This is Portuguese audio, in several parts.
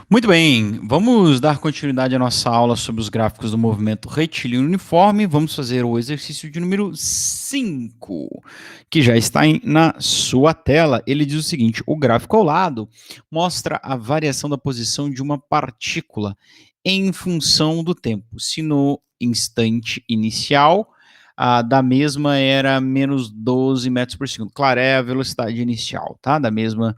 Muito bem, vamos dar continuidade à nossa aula sobre os gráficos do movimento retilíneo uniforme. Vamos fazer o exercício de número 5, que já está na sua tela. Ele diz o seguinte: o gráfico ao lado mostra a variação da posição de uma partícula em função do tempo. Se no instante inicial da mesma era menos 12 metros por segundo. Claro, é a velocidade inicial, tá? Da mesma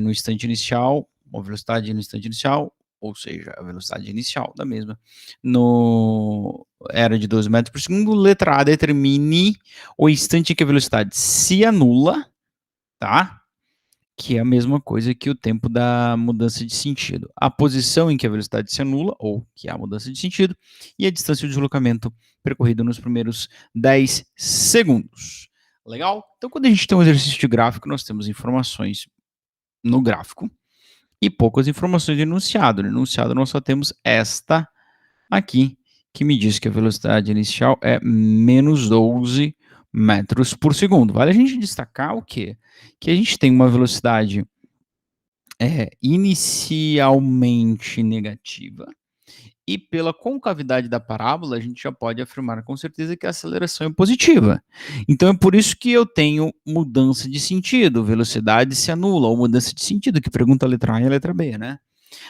no instante inicial, a velocidade no instante inicial, ou seja, a velocidade inicial da mesma, era de 12 metros por segundo. Letra A, determine o instante em que a velocidade se anula, tá? Que é a mesma coisa que o tempo da mudança de sentido. A posição em que a velocidade se anula, ou que é a mudança de sentido, e a distância de deslocamento percorrido nos primeiros 10 segundos. Legal? Então, quando a gente tem um exercício de gráfico, nós temos informações no gráfico e poucas informações no enunciado. No enunciado nós só temos esta aqui, que me diz que a velocidade inicial é menos 12 metros por segundo. Vale a gente destacar o quê? Que a gente tem uma velocidade inicialmente negativa, e pela concavidade da parábola, a gente já pode afirmar com certeza que a aceleração é positiva. Então é por isso que eu tenho mudança de sentido, velocidade se anula, ou mudança de sentido, que pergunta a letra A e a letra B, né?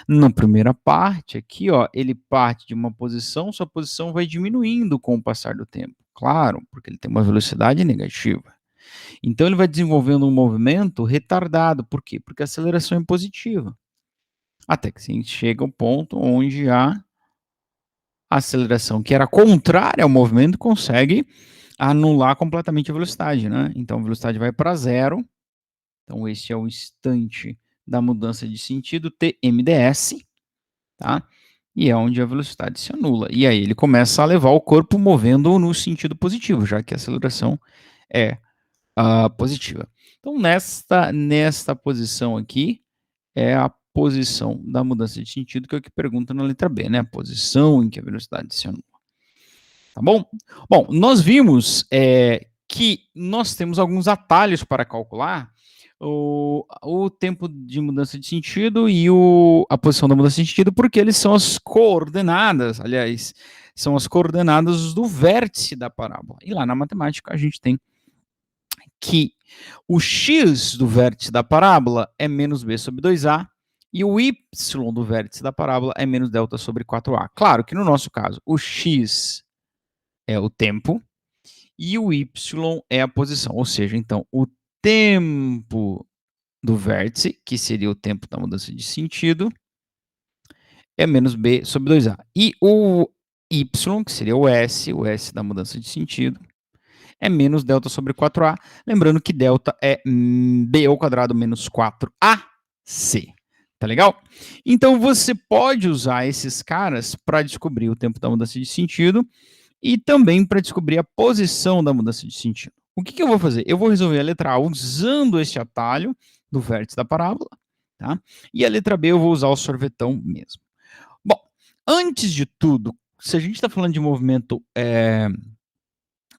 Na primeira parte aqui, ó, ele parte de uma posição, sua posição vai diminuindo com o passar do tempo. Claro, porque ele tem uma velocidade negativa. Então ele vai desenvolvendo um movimento retardado. Por quê? Porque a aceleração é positiva. Até que sim, chega ao ponto onde a aceleração, que era contrária ao movimento, consegue anular completamente a velocidade, né? Então a velocidade vai para zero. Então esse é o instante da mudança de sentido, TMDS, tá? E é onde a velocidade se anula. E aí ele começa a levar o corpo movendo no sentido positivo, já que a aceleração é positiva. Então nesta posição aqui é a posição da mudança de sentido, que é o que pergunta na letra B, né? A posição em que a velocidade se anula. Tá bom? Bom, nós vimos que nós temos alguns atalhos para calcular o tempo de mudança de sentido e a posição da mudança de sentido, porque eles são as coordenadas, aliás, são as coordenadas do vértice da parábola. E lá na matemática a gente tem que o x do vértice da parábola é menos b sobre 2a, e o y do vértice da parábola é menos delta sobre 4a. Claro que no nosso caso, o x é o tempo e o y é a posição, ou seja, então o tempo do vértice, que seria o tempo da mudança de sentido, é menos b sobre 2a. E o y, que seria o s da mudança de sentido, é menos delta sobre 4a. Lembrando que delta é b ao quadrado menos 4ac. Tá legal? Então você pode usar esses caras para descobrir o tempo da mudança de sentido e também para descobrir a posição da mudança de sentido. O que eu vou fazer? Eu vou resolver a letra A usando esse atalho do vértice da parábola, tá? E a letra B eu vou usar o sorvetão mesmo. Bom, antes de tudo, se a gente está falando de movimento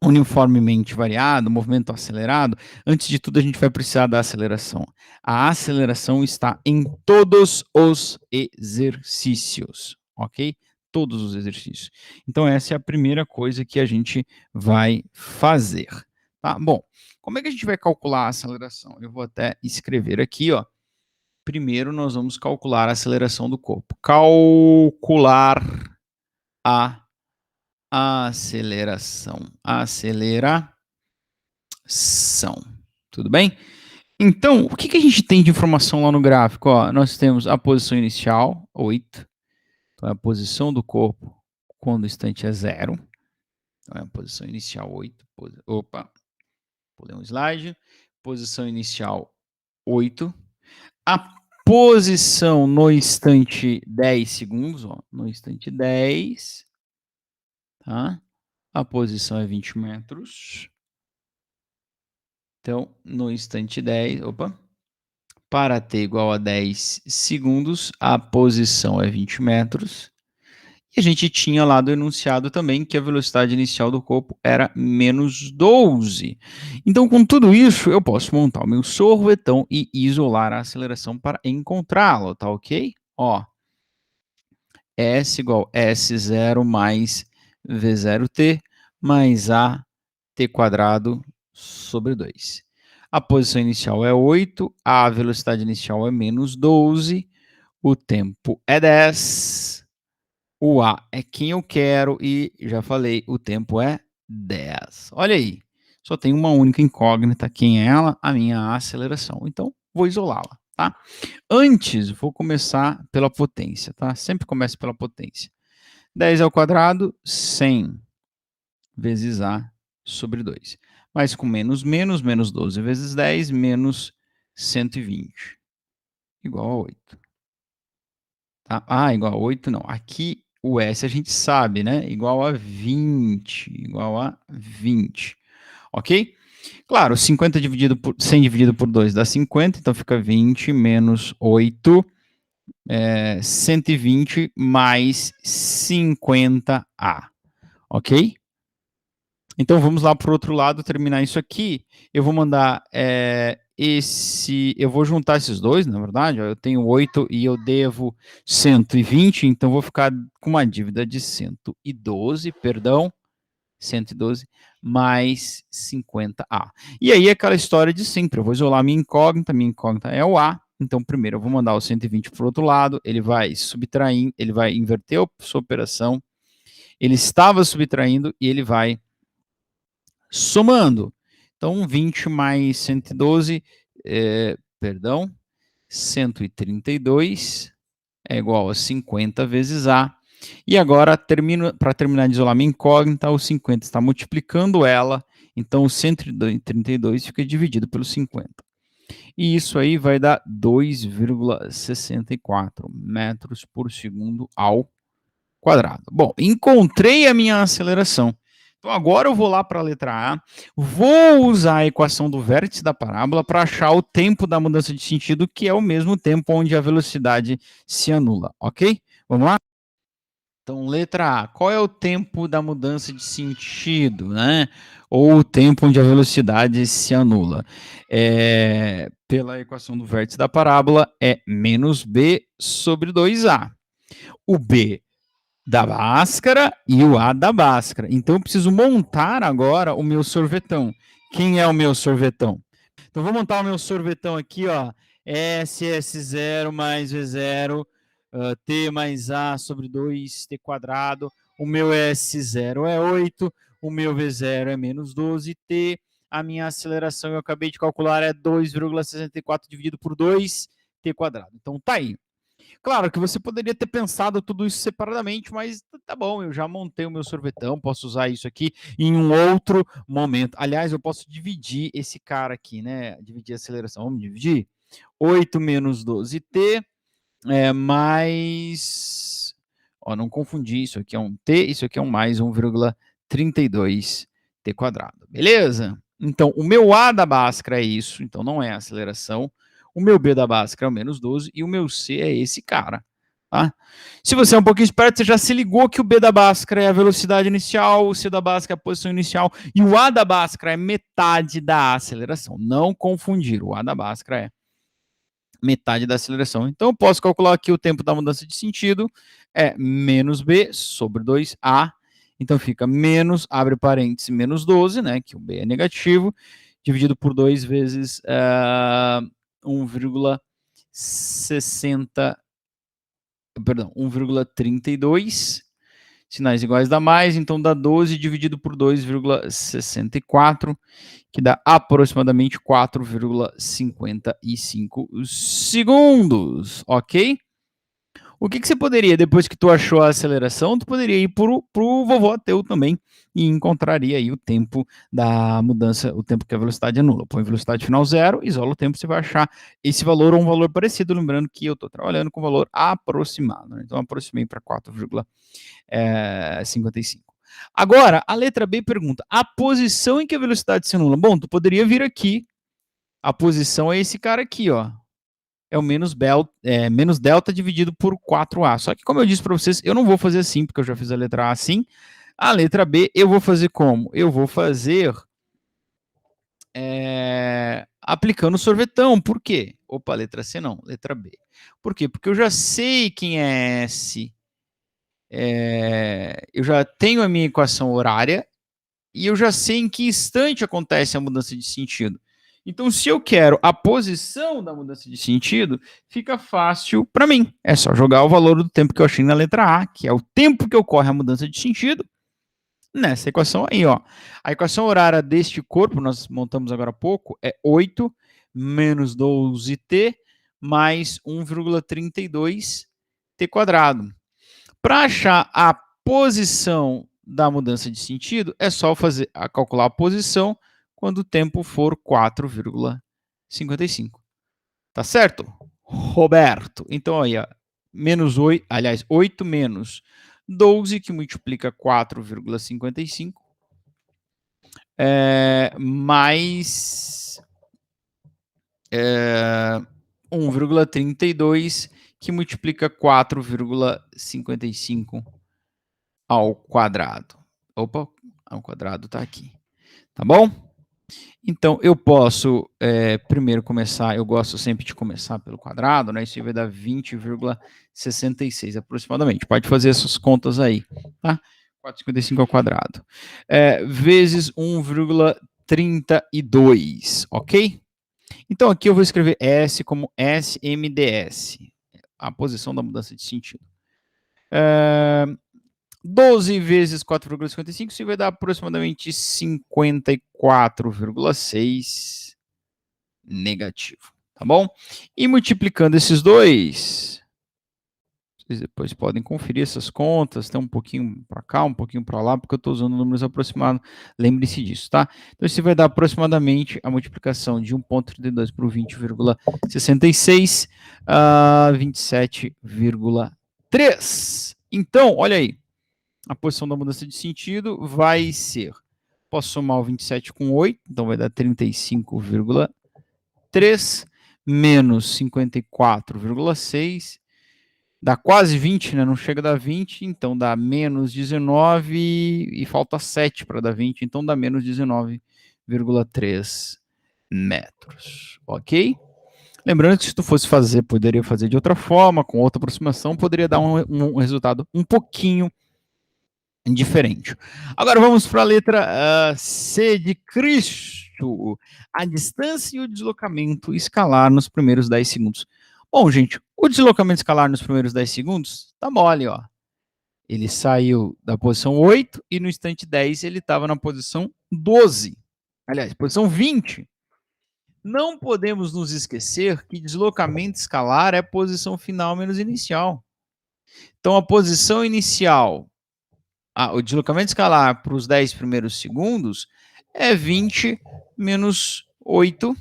uniformemente variado, movimento acelerado, antes de tudo a gente vai precisar da aceleração. A aceleração está em todos os exercícios, ok? Todos os exercícios. Então essa é a primeira coisa que a gente vai fazer, tá? Bom, como é que a gente vai calcular a aceleração? Eu vou até escrever aqui, ó. Primeiro nós vamos calcular a aceleração do corpo. Calcular a aceleração. Aceleração. Tudo bem? Então, o que a gente tem de informação lá no gráfico? Ó, nós temos a posição inicial, 8. Então, é a posição do corpo quando o instante é 0. Então, é a posição inicial, 8. Opa, pulei um slide. Posição inicial, 8. A posição no instante 10 segundos, ó, no instante 10, tá? A posição é 20 metros. Então, no instante 10, para t igual a 10 segundos, a posição é 20 metros. E a gente tinha lá do enunciado também que a velocidade inicial do corpo era menos 12. Então, com tudo isso, eu posso montar o meu sorvetão e isolar a aceleração para encontrá-lo, tá ok? Ó, S igual S0 mais V0t mais AT quadrado sobre 2. A posição inicial é 8, a velocidade inicial é menos 12, o tempo é 10, o A é quem eu quero e, já falei, o tempo é 10. Olha aí, só tem uma única incógnita, quem é ela? A minha aceleração. Então, vou isolá-la, tá? Antes, vou começar pela potência, tá? Sempre começa pela potência. 10 ao quadrado, 100 vezes A sobre 2. Mas com menos, menos 12 vezes 10, menos 120. Igual a 8. Tá? Ah, igual a 8 não. Aqui o S a gente sabe, né? Igual a 20. Igual a 20. Ok? Claro, 50 dividido por 100 dividido por 2 dá 50, então fica 20 menos 8, 120 mais 50A. Ok? Então vamos lá para o outro lado terminar isso aqui. Eu vou mandar eu vou juntar esses dois, na verdade. Ó, eu tenho 8 e eu devo 120, então vou ficar com uma dívida de 112, perdão, 112 mais 50A. E aí aquela história de sempre, eu vou isolar minha incógnita é o A. Então primeiro eu vou mandar o 120 para o outro lado, ele vai subtraindo, ele vai inverter a sua operação, ele estava subtraindo e ele vai somando. Então, 20 mais 112, perdão, 132 é igual a 50 vezes A. E agora, para terminar de isolar minha incógnita, o 50 está multiplicando ela, então o 132 fica dividido pelo 50. E isso aí vai dar 2,64 metros por segundo ao quadrado. Bom, encontrei a minha aceleração. Então agora eu vou lá para a letra A, vou usar a equação do vértice da parábola para achar o tempo da mudança de sentido, que é o mesmo tempo onde a velocidade se anula, ok? Vamos lá? Então, letra A, qual é o tempo da mudança de sentido, né? Ou o tempo onde a velocidade se anula? Pela equação do vértice da parábola, é menos B sobre 2A. O B da Bhaskara e o A da Bhaskara. Então eu preciso montar agora o meu sorvetão. Quem é o meu sorvetão? Então vou montar o meu sorvetão aqui, ó. SS0 mais V0, T mais A sobre 2T quadrado. O meu S0 é 8, o meu V0 é menos 12T. A minha aceleração eu acabei de calcular é 2,64 dividido por 2T quadrado. Então tá aí. Claro que você poderia ter pensado tudo isso separadamente, mas tá bom, eu já montei o meu sorvetão, posso usar isso aqui em um outro momento. Aliás, eu posso dividir esse cara aqui, né? Dividir a aceleração. Vamos dividir? 8 menos 12t mais... Ó, não confundi, isso aqui é um t, isso aqui é um mais 1,32t quadrado. Beleza? Então, o meu A da Bhaskara é isso, então não é aceleração. O meu B da Bhaskara é o menos 12 e o meu C é esse cara. Tá? Se você é um pouquinho esperto, você já se ligou que o B da Bhaskara é a velocidade inicial, o C da Bhaskara é a posição inicial e o A da Bhaskara é metade da aceleração. Não confundir, o A da Bhaskara é metade da aceleração. Então, eu posso calcular aqui o tempo da mudança de sentido, é menos B sobre 2A. Então, fica menos, abre parênteses, menos 12, né, que o B é negativo, dividido por 2 vezes 1,60, perdão, 1,32, sinais iguais dá mais, então dá 12 dividido por 2,64, que dá aproximadamente 4,55 segundos, ok? O que você poderia, depois que tu achou a aceleração, tu poderia ir pro vovó teu também e encontraria aí o tempo da mudança, o tempo que a velocidade anula. Põe velocidade final 0, isola o tempo, você vai achar esse valor ou um valor parecido, lembrando que eu estou trabalhando com valor aproximado, né? Então aproximei para 4,55. Agora, a letra B pergunta, a posição em que a velocidade se anula? Bom, tu poderia vir aqui, a posição é esse cara aqui, ó. É o menos delta dividido por 4A. Só que, como eu disse para vocês, eu não vou fazer assim, porque eu já fiz a letra A assim. A letra B, eu vou fazer como? Eu vou fazer aplicando o sorvetão. Por quê? Opa, letra C não, letra B. Por quê? Porque eu já sei quem é S, eu já tenho a minha equação horária e eu já sei em que instante acontece a mudança de sentido. Então, se eu quero a posição da mudança de sentido, fica fácil para mim. É só jogar o valor do tempo que eu achei na letra A, que é o tempo que ocorre a mudança de sentido, nessa equação aí, ó. A equação horária deste corpo, nós montamos agora há pouco, é 8 menos 12t mais 1,32t quadrado. Para achar a posição da mudança de sentido, é só calcular a posição quando o tempo for 4,55. Tá certo? Roberto. Então, aí, ó, menos 8, aliás, 8 menos 12, que multiplica 4,55, mais 1,32, que multiplica 4,55 ao quadrado. Opa, ao quadrado está aqui. Tá bom? Então, eu posso primeiro começar, eu gosto sempre de começar pelo quadrado, né? Isso vai dar 20,66 aproximadamente. Pode fazer essas contas aí, tá? 4,55 ao quadrado. Vezes 1,32, ok? Então, aqui eu vou escrever S como SMDS, a posição da mudança de sentido. 12 vezes 4,55, isso vai dar aproximadamente 54,6 negativo, tá bom? E multiplicando esses dois, vocês depois podem conferir essas contas, tem um pouquinho para cá, um pouquinho para lá, porque eu estou usando números aproximados, lembre-se disso, tá? Então, isso vai dar aproximadamente a multiplicação de 1,32 por 20,66 a 27,3. Então, olha aí, a posição da mudança de sentido vai ser, posso somar o 27 com 8, então vai dar 35,3 menos 54,6, dá quase 20, né? Não chega a dar 20, então dá menos 19 e falta 7 para dar 20, então dá menos 19,3 metros, ok? Lembrando que se tu fosse fazer, poderia fazer de outra forma, com outra aproximação, poderia dar um resultado um pouquinho diferente. Agora vamos para a letra C de Cristo. A distância e o deslocamento escalar nos primeiros 10 segundos. Bom, gente, o deslocamento escalar nos primeiros 10 segundos tá mole, ó. Ele saiu da posição 8 e no instante 10 ele estava na posição 12. Aliás, posição 20. Não podemos nos esquecer que deslocamento escalar é posição final menos inicial. Então, a posição inicial, o deslocamento escalar para os 10 primeiros segundos é 20 menos 8.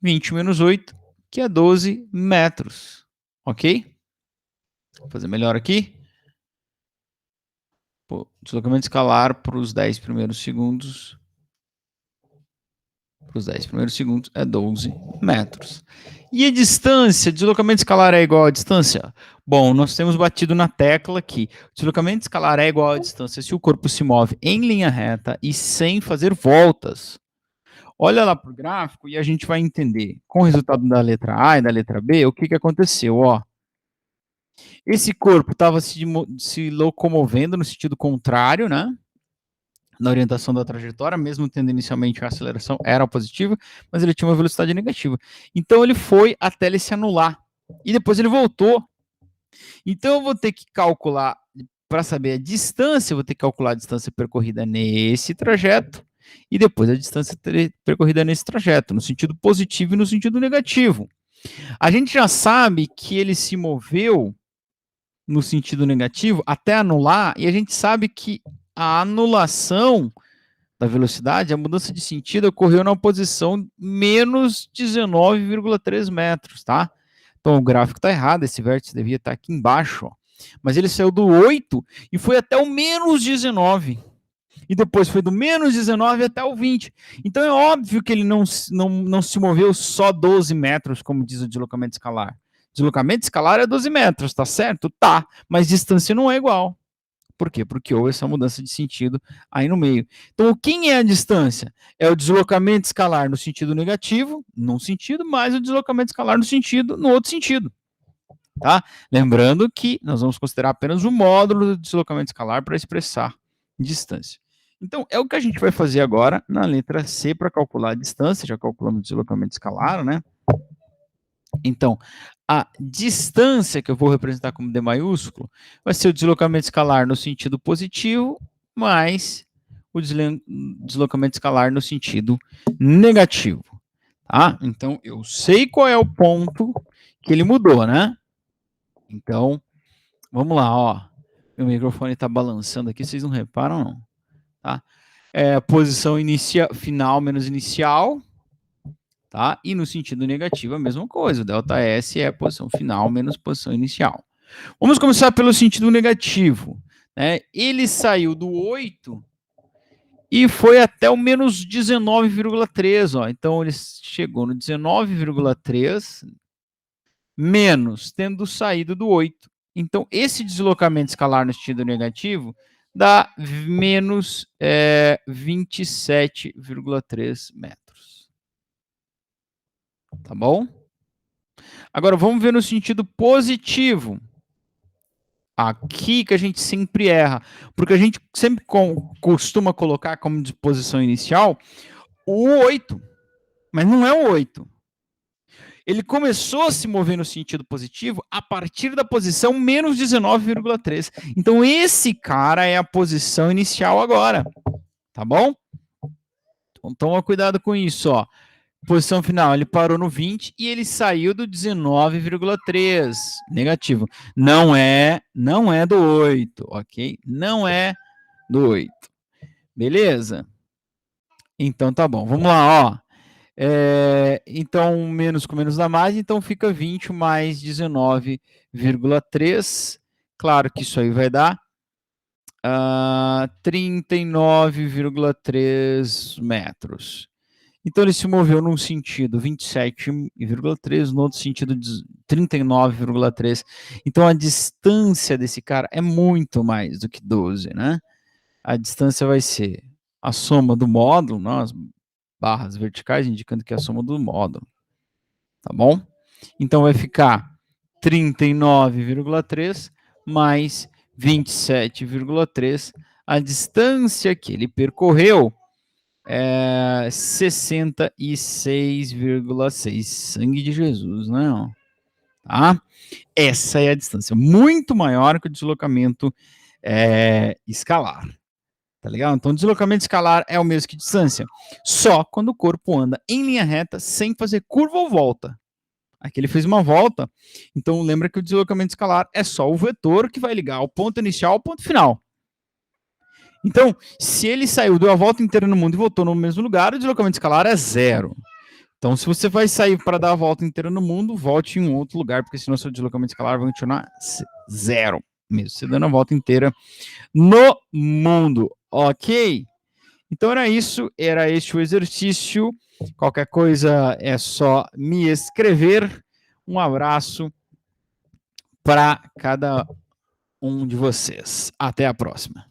20 menos 8, que é 12 metros. Ok? Vou fazer melhor aqui. Deslocamento escalar para os 10 primeiros segundos. Para os 10 primeiros segundos é 12 metros. E a distância? Deslocamento escalar é igual à distância? Bom, nós temos batido na tecla que deslocamento escalar é igual à distância se o corpo se move em linha reta e sem fazer voltas. Olha lá para o gráfico e a gente vai entender, com o resultado da letra A e da letra B, o que aconteceu. Ó, esse corpo estava se locomovendo no sentido contrário, né? Na orientação da trajetória, mesmo tendo inicialmente a aceleração era positiva, mas ele tinha uma velocidade negativa. Então ele foi até ele se anular. E depois ele voltou. Então eu vou ter que calcular, para saber a distância, eu vou ter que calcular a distância percorrida nesse trajeto e depois a distância percorrida nesse trajeto, no sentido positivo e no sentido negativo. A gente já sabe que ele se moveu no sentido negativo até anular, e a gente sabe que a anulação da velocidade, a mudança de sentido ocorreu na posição menos 19,3 metros, tá? Então o gráfico está errado, esse vértice devia estar aqui embaixo, ó. Mas ele saiu do 8 e foi até o menos 19. E depois foi do menos 19 até o 20. Então é óbvio que ele não se moveu só 12 metros, como diz o deslocamento escalar. Deslocamento escalar é 12 metros, tá certo? Tá, mas distância não é igual. Por quê? Porque houve essa mudança de sentido aí no meio. Então, quem é a distância? É o deslocamento escalar no sentido negativo, num sentido, mais o deslocamento escalar no outro sentido. Tá? Lembrando que nós vamos considerar apenas o módulo do deslocamento escalar para expressar distância. Então, é o que a gente vai fazer agora na letra C para calcular a distância, já calculamos o deslocamento escalar, né? Então, a distância que eu vou representar como D maiúsculo vai ser o deslocamento escalar no sentido positivo mais o deslocamento escalar no sentido negativo. Tá? Então, eu sei qual é o ponto que ele mudou, né? Então, vamos lá, ó. Meu microfone está balançando aqui, vocês não reparam, não? Tá? É, posição final menos inicial, tá? E no sentido negativo a mesma coisa. O ΔS é a posição final menos posição inicial. Vamos começar pelo sentido negativo. Né? Ele saiu do 8 e foi até o menos 19,3. Então, ele chegou no 19,3 menos, tendo saído do 8. Então, esse deslocamento escalar no sentido negativo dá menos 27,3 metros. Tá bom? Agora, vamos ver no sentido positivo. Aqui que a gente sempre erra, porque a gente sempre costuma colocar como disposição inicial o 8, mas não é o 8. Ele começou a se mover no sentido positivo a partir da posição menos 19,3. Então, esse cara é a posição inicial agora. Tá bom? Então, toma cuidado com isso, ó. Posição final, ele parou no 20 e ele saiu do 19,3. Negativo. Não é do 8, ok? Não é do 8. Beleza? Então, tá bom. Vamos lá, ó. Então, menos com menos dá mais, então fica 20 mais 19,3. Claro que isso aí vai dar 39,3 metros. Então, ele se moveu num sentido 27,3, no outro sentido 39,3. Então, a distância desse cara é muito mais do que 12, né? A distância vai ser a soma do módulo, as barras verticais indicando que é a soma do módulo. Tá bom? Então, vai ficar 39,3 mais 27,3. A distância que ele percorreu é 66,6. Sangue de Jesus, né? Tá? Essa é a distância. Muito maior que o deslocamento escalar. Tá legal? Então, deslocamento escalar é o mesmo que distância. Só quando o corpo anda em linha reta sem fazer curva ou volta. Aqui ele fez uma volta. Então, lembra que o deslocamento escalar é só o vetor que vai ligar o ponto inicial ao ponto final. Então, se ele saiu, deu a volta inteira no mundo e voltou no mesmo lugar, o deslocamento escalar é 0. Então, se você vai sair para dar a volta inteira no mundo, volte em um outro lugar, porque senão seu deslocamento escalar vai continuar 0 mesmo, você dando a volta inteira no mundo, ok? Então, era isso, era este o exercício. Qualquer coisa é só me escrever. Um abraço para cada um de vocês. Até a próxima.